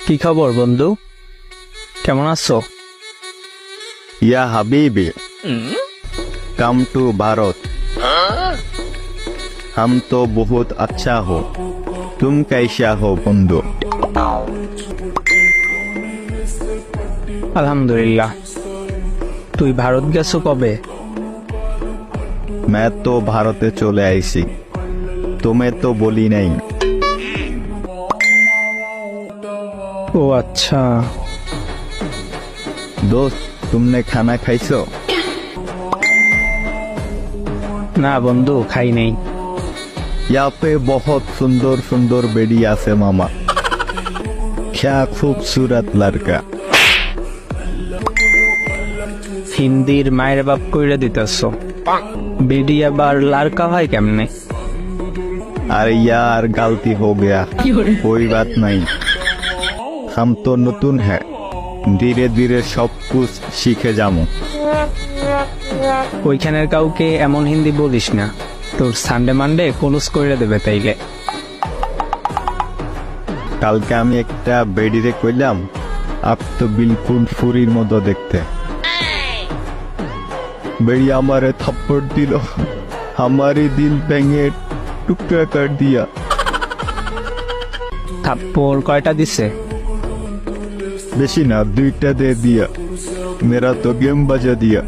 কি খবর বন্ধু, কেমন আছো? या हबीबी कम टू भारत। हम तो बहुत अच्छा हो, तुम कैसा हो बंधु? আলহামদুলিল্লাহ। তুই ভারত গেছো কবে? मैं तो भारते चले आईसी, तुम्हें तो बोली नहीं। ও আচ্ছা। दोस्त तुमने खाना खाइसो? না বন্ধু, খাই নেই। यहाँ पे बहुत सुंदर सुंदर बेड़ी आसे मामा, क्या खूबसूरत लड़का। হিন্দির মায়ের বাপ কইরা দিতেছ, বেডি আবার লারকা হয় কেমনে? अरे यार गलती हो गया, कोई बात नहीं। हम तो नतून है, धीरे धीरे सब कुछ सीखे जामु। ওইখানের কাউকে এমন হিন্দি বলিস না, তোর সানডে মানডে কলুস কইরা দেবে তাইলে। কালকে আমি একটা বেডিরে কইলাম, আপ তো বিলকুল ফুরির মতো দেখতে। বেড়ি আমারে থাপ্পড় দিল, আমারই দিল ভেঙে টুকরা কর দিয়া। থাপ্পড় কয়টা দিছে? বেশি না, 2টা দে দিয়া, মেরা তো গেম বাজা দিয়া।